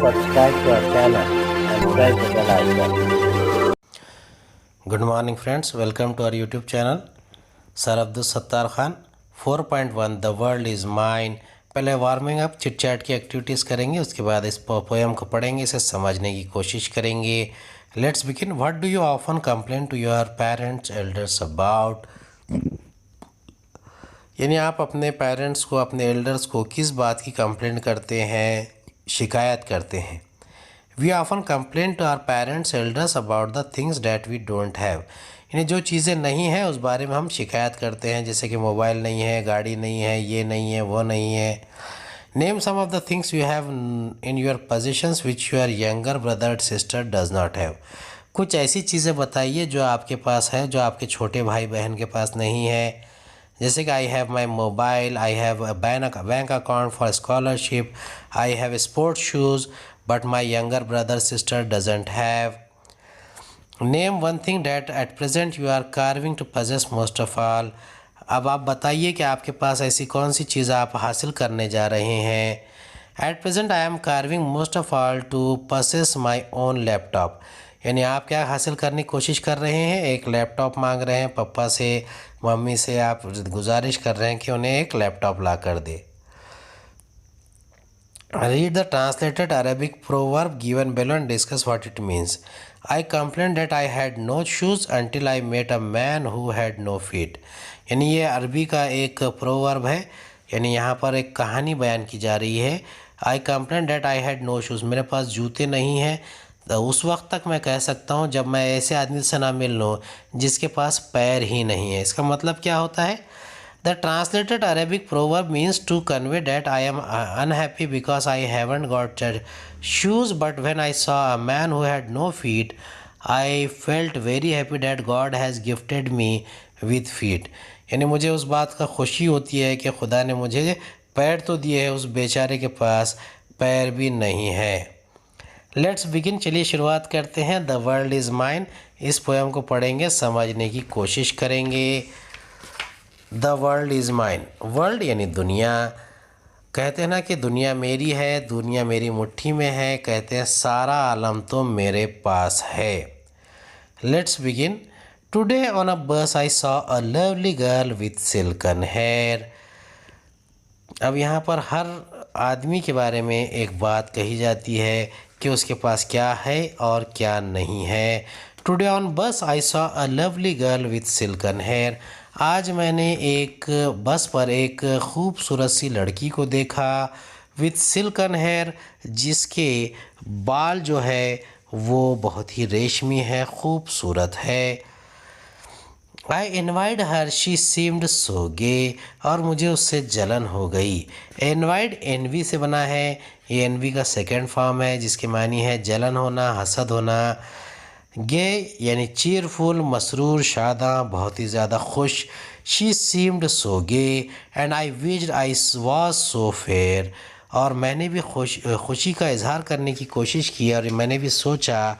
subscribe to our channel and press the bell icon. Good morning friends, welcome to our YouTube channel. Sir Abdul Sattar Khan 4.1 the world is mine. पहले warming up chit chat की activities करेंगे, उसके बाद इस poem को पढ़ेंगे, इसे समझने की कोशिश करेंगे। Let's begin. What do you often complain to your parents elders about. यानी आप अपने पेरेंट्स को, अपने एल्डर्स को किस बात की कंप्लेंट करते हैं, शिकायत करते हैं। We often complain to our parents elders about the things that we don't have. यानी जो चीज़ें नहीं हैं उस बारे में हम शिकायत करते हैं, जैसे कि मोबाइल नहीं है, गाड़ी नहीं है, ये नहीं है, वो नहीं है। Name some of the things you have in your possessions which your younger brother sister does not have. कुछ ऐसी चीज़ें बताइए जो आपके पास है, जो आपके छोटे भाई बहन के पास नहीं है। जैसे कि I have my mobile, I have a bank account for scholarship, I have sports shoes but my younger brother sister doesn't have. Name one thing that at present you are craving to possess most of all. अब आप बताइए कि आपके पास ऐसी कौन सी चीज़ आप हासिल करने जा रहे हैं। At present I am craving most of all to possess my own laptop. यानी आप क्या हासिल करने की कोशिश कर रहे हैं, एक लैपटॉप मांग रहे हैं पापा से, मम्मी से आप गुजारिश कर रहे हैं कि उन्हें एक लैपटॉप ला कर दे। Read the translated Arabic proverb given below and discuss what it means. I complained that I had no shoes until I met a man who had no feet. यानी ये अरबी का एक प्रोवर्ब है, यानी यहाँ पर एक कहानी बयान की जा रही है। I complained that I had no shoes, मेरे पास जूते नहीं हैं। तो उस वक्त तक मैं कह सकता हूँ जब मैं ऐसे आदमी से ना मिल लूँ जिसके पास पैर ही नहीं है। इसका मतलब क्या होता है? The translated Arabic proverb means to convey that I am unhappy because I haven't got shoes, but when I saw a man who had no feet, I felt very happy that God has gifted me with feet. यानी मुझे उस बात का खुशी होती है कि खुदा ने मुझे पैर तो दिए हैं, उस बेचारे के पास पैर भी नहीं है। लेट्स बिगिन, चलिए शुरुआत करते हैं। द वर्ल्ड इज़ माइन, इस पोएम को पढ़ेंगे, समझने की कोशिश करेंगे। The world is mine, world यानी दुनिया। कहते हैं ना कि दुनिया मेरी है, दुनिया मेरी मुट्ठी में है। कहते हैं सारा आलम तो मेरे पास है। Let's begin. Today on a bus I saw a lovely girl with silken hair. अब यहाँ पर हर आदमी के बारे में एक बात कही जाती है कि उसके पास क्या है और क्या नहीं है। Today on bus I saw a lovely girl with silken hair. आज मैंने एक बस पर एक खूबसूरत सी लड़की को देखा, विथ सिल्कन हेयर, जिसके बाल जो है वो बहुत ही रेशमी है, खूबसूरत है। I envied her, she seemed so gay, और मुझे उससे जलन हो गई। इन्वाइट एनवी से बना है, ये एनवी का सेकेंड फॉर्म है जिसके मानी है जलन होना, हसद होना। गे यानी चीरफुल, मसरूर, शादा, बहुत ही ज़्यादा खुश। She seemed so gay and I wished I was so fair, और मैंने भी खुशी का इजहार करने की कोशिश की और मैंने भी सोचा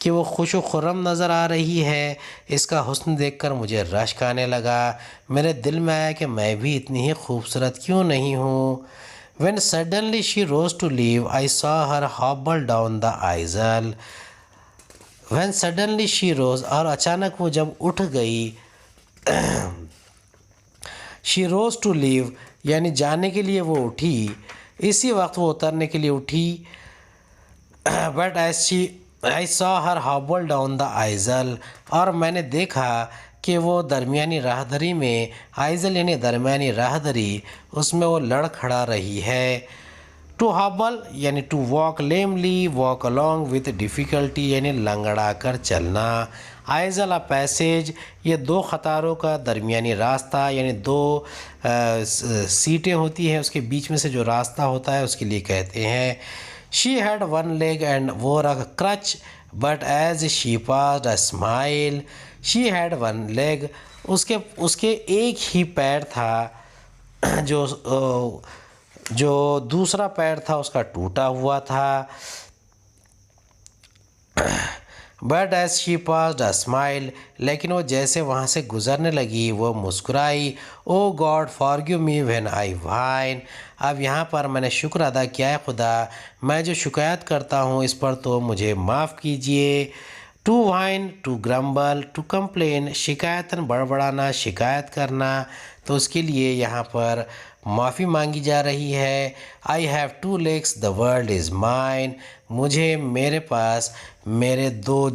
कि वो खुश व खुर्रम नज़र आ रही है। इसका हुस्न देखकर मुझे रश्क आने लगा। मेरे दिल में आया कि मैं भी इतनी ही खूबसूरत क्यों नहीं हूँ। When suddenly she rose to leave, I saw her hobble down the aisle. When suddenly she rose, और अचानक वो जब उठ गई, she rose to leave यानी जाने के लिए वो उठी, इसी वक्त वो उतरने के लिए उठी। But as I saw her hobble down the aisle, और मैंने देखा कि वो दरमियानी राहदरी में, आइजल यानी दरमियानी राहदरी, उसमें वो लड़ खड़ा रही है। टू हॉबल यानी to walk lamely, walk along with difficulty यानी लंगड़ा कर चलना। आइजल अ पैसेज, ये दो क़तारों का दरमियानी रास्ता, यानी दो सीटें होती हैं, उसके बीच में से जो रास्ता होता है उसके लिए कहते हैं। She had one leg and wore a crutch but as she passed a smile. She had one leg, उसके एक ही पैर था, जो दूसरा पैर था उसका टूटा हुआ था। But as she passed a smile, लेकिन वो जैसे वहाँ से गुजरने लगी वो मुस्कुराई। O God forgive me when I whine, अब यहाँ पर मैंने शुक्र अदा किया है खुदा, मैं जो शिकायत करता हूँ इस पर तो मुझे माफ़ कीजिए। To whine, to grumble, to complain, शिकायतन बड़बड़ाना, शिकायत करना, तो उसके लिए यहाँ पर माफ़ी मांगी जा रही है। आई have two legs, the world is mine, मुझे, मेरे पास मेरे दो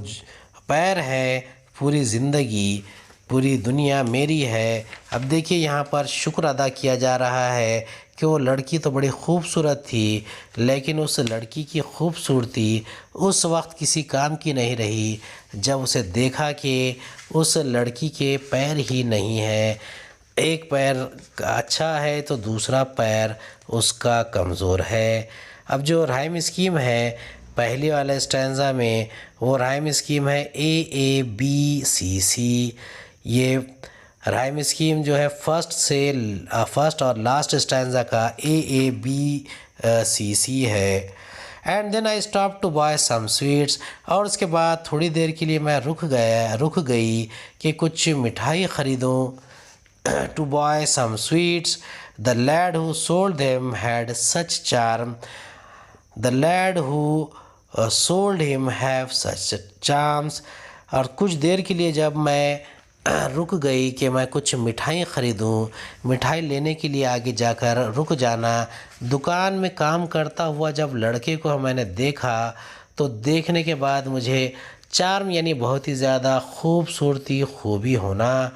पैर हैं, पूरी ज़िंदगी, पूरी दुनिया मेरी है। अब देखिए यहाँ पर शुक्र अदा किया जा रहा है कि वो लड़की तो बड़ी खूबसूरत थी, लेकिन उस लड़की की खूबसूरती उस वक्त किसी काम की नहीं रही जब उसे देखा कि उस लड़की के पैर ही नहीं हैं। एक पैर अच्छा है तो दूसरा पैर उसका कमज़ोर है। अब जो राइम स्कीम है पहले वाले स्टैंज़ा में, वो राइम स्कीम है AABCC। ये राइम स्कीम जो है फर्स्ट और लास्ट स्टैंज़ा का AABCC है। And then I stop to buy some sweets, और उसके बाद थोड़ी देर के लिए मैं रुक गई कि कुछ मिठाई ख़रीदूँ। to buy some sweets. The lad who sold them had such charm. The lad who sold him have such charms. और कुछ देर के लिए जब मैं रुक गई कि मैं कुछ मिठाई ख़रीदूँ, मिठाई लेने के लिए आगे जाकर रुक जाना। दुकान में काम करता हुआ जब लड़के को मैंने देखा तो देखने के बाद मुझे चार्म यानी बहुत ही ज़्यादा खूबसूरती, खूबी होना,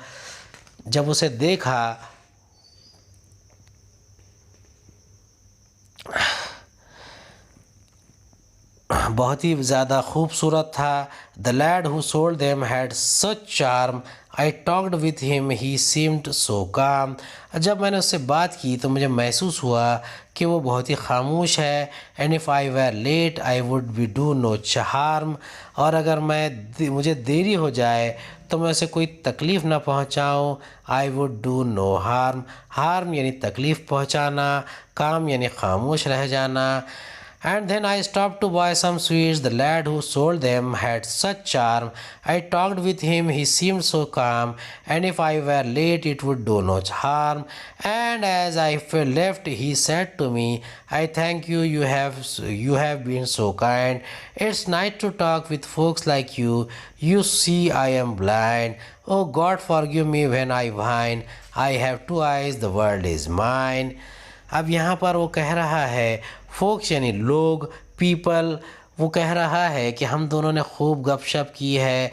जब उसे देखा बहुत ही ज़्यादा खूबसूरत था। The lad who sold them had such charm, I talked with him, he seemed so calm. जब मैंने उससे बात की तो मुझे महसूस हुआ कि वो बहुत ही खामोश है। And if I were late I would be do no harm, और अगर मुझे देरी हो जाए तो मैं उसे कोई तकलीफ़ ना पहुंचाऊं। I would do no harm, harm यानी तकलीफ़ पहुंचाना, काम यानी खामोश रह जाना। And then I stopped to buy some sweets. The lad who sold them had such charm. I talked with him, he seemed so calm, and if I were late it would do no harm. And as I left, he said to me, I thank you, you have been so kind. It's nice to talk with folks like you. You see I am blind. Oh God, forgive me when I whine. I have two eyes, the world is mine. अब यहाँ पर वो कह रहा है, focus यानी लोग, people, वो कह रहा है कि हम दोनों ने खूब गपशप की है,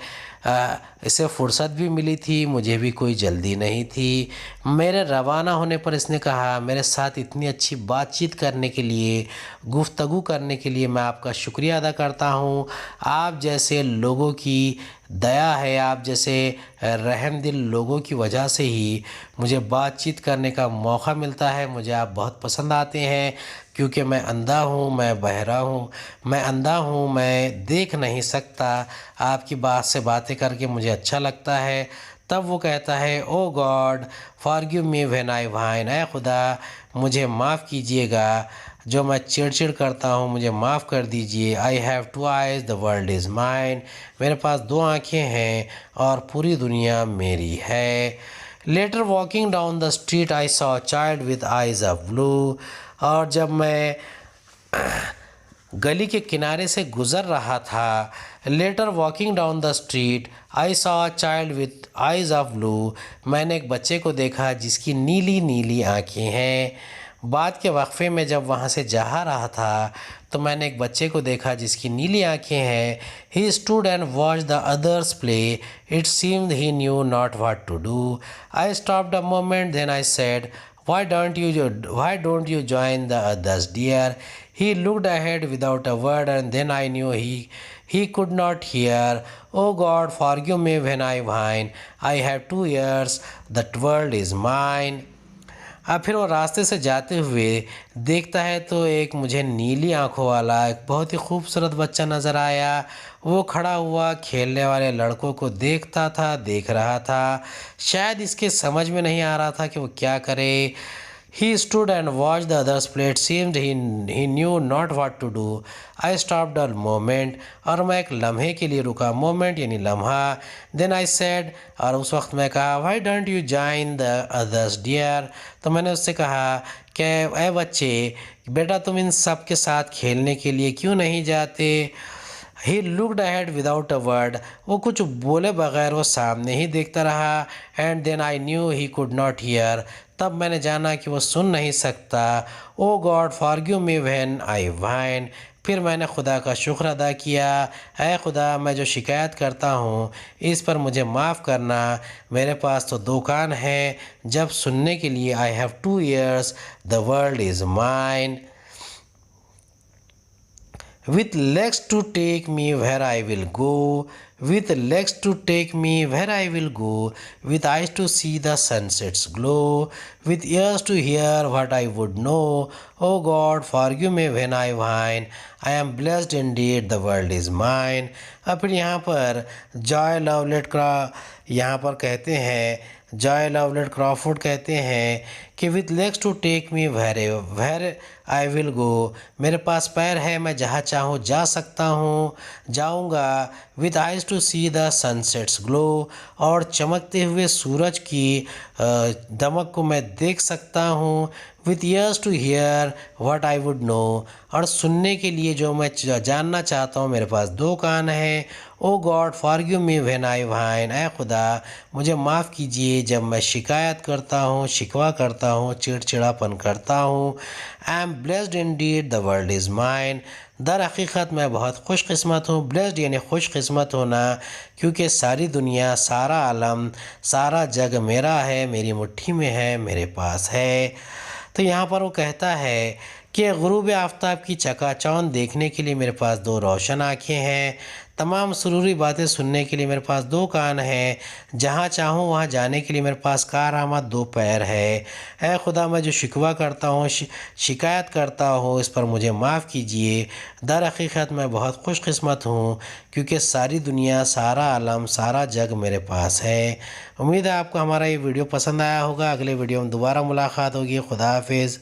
इसे फुर्सत भी मिली थी, मुझे भी कोई जल्दी नहीं थी। मेरे रवाना होने पर इसने कहा, मेरे साथ इतनी अच्छी बातचीत करने के लिए, गुफ्तगू करने के लिए मैं आपका शुक्रिया अदा करता हूँ। आप जैसे लोगों की दया है, आप जैसे रहमदिल लोगों की वजह से ही मुझे बातचीत करने का मौका मिलता है। मुझे आप बहुत पसंद आते हैं क्योंकि मैं अंधा हूँ, मैं बहरा हूँ, मैं अंधा हूँ, मैं देख नहीं सकता। आपकी बात से बातें करके मुझे अच्छा लगता है। तब वो कहता है, O God forgive me when I whine, ऐ खुदा मुझे माफ़ कीजिएगा जो मैं चिड़चिड़ करता हूँ, मुझे माफ़ कर दीजिए। I have two eyes, the world is mine, मेरे पास दो आँखें हैं और पूरी दुनिया मेरी है। Later walking down the street I saw a child with eyes of blue, और जब मैं गली के किनारे से गुज़र रहा था, later walking down the street I saw a child with eyes of blue, मैंने एक बच्चे को देखा जिसकी नीली नीली आँखें हैं। बाद के वक्फे में जब वहाँ से जा रहा था तो मैंने एक बच्चे को देखा जिसकी नीली आँखें हैं। He stood and watch the others play, it seemed he knew not what to do. I stopped a moment, then I said, why don't you join the others, dear? He looked ahead without a word, and then I knew he could not hear. Oh God, forgive me when I whine. I have 2 ears, the world is mine. अब फिर वो रास्ते से जाते हुए देखता है तो एक मुझे नीली आंखों वाला एक बहुत ही खूबसूरत बच्चा नज़र आया। वो खड़ा हुआ खेलने वाले लड़कों को देख रहा था। शायद इसके समझ में नहीं आ रहा था कि वो क्या करे। He stood and watched the others play. It seemed he knew not what to do. I stopped a moment, और मैं एक लम्हे के लिए रुका। Moment यानी लम्हा। Then I said, और उस वक्त मैं कहा, Why don't you join the others, dear? तो मैंने उससे कहा कि ए बच्चे, बेटा तुम इन सब के साथ खेलने के लिए क्यों नहीं जाते। He looked ahead without a word, वो कुछ बोले बगैर वो सामने ही देखता रहा। And then I knew he could not hear, तब मैंने जाना कि वो सुन नहीं सकता। O God forgive me when I whine, फिर मैंने खुदा का शुक्र अदा किया। है खुदा, मैं जो शिकायत करता हूँ इस पर मुझे माफ़ करना। मेरे पास तो 2 कान हैं जब सुनने के लिए। I have 2 years, the world is mine. With legs to take me where I will go, with legs to take me where I will go, with eyes to see the sunsets glow, with ears to hear what I would know. O God, forgive me when I whine. I am blessed indeed, the world is mine. अब फिर यहाँ पर Joy लवलेट का यहाँ पर कहते हैं, Joy लवलेट Crawford कहते हैं कि with legs to take me where I will go, मेरे पास पैर है, मैं जहाँ चाहूँ जा सकता हूँ, जाऊँगा। With eyes to see the sunsets glow, और चमकते हुए सूरज की दमक को मैं देख सकता हूँ। With ears to hear what I would know, और सुनने के लिए जो मैं जानना चाहता हूँ मेरे पास 2 कान हैं। O God forgive me when I whine, ऐ खुदा मुझे माफ़ कीजिए जब मैं शिकायत करता हूँ, शिकवा करता हूँ, चिड़चिड़ापन करता हूँ। I am blessed indeed, the world is mine, दर हकीकत मैं बहुत खुशकिस्मत हूँ। ब्लेस्ड यानी खुशकिस्मत होना, क्योंकि सारी दुनिया, सारा आलम, सारा जग मेरा है, मेरी मुट्ठी में है, मेरे पास है। तो यहाँ पर वो कहता है कि गुरूब आफ्ताब की चकाचौंध देखने के लिए मेरे पास 2 रोशन आँखें हैं, तमाम सुरूरी बातें सुनने के लिए मेरे पास 2 कान हैं, जहाँ चाहूँ वहाँ जाने के लिए मेरे पास कारआमद 2 पैर है। ऐ खुदा, मैं जो शिकवा करता हूँ, शिकायत करता हूँ, इस पर मुझे माफ़ कीजिए। दर हकीकत मैं बहुत खुशकिस्मत हूँ, क्योंकि सारी दुनिया, सारा आलम, सारा जग मेरे पास है। उम्मीद है आपको हमारा ये वीडियो पसंद आया होगा। अगले वीडियो में दोबारा मुलाकात होगी। खुदा हाफिज़।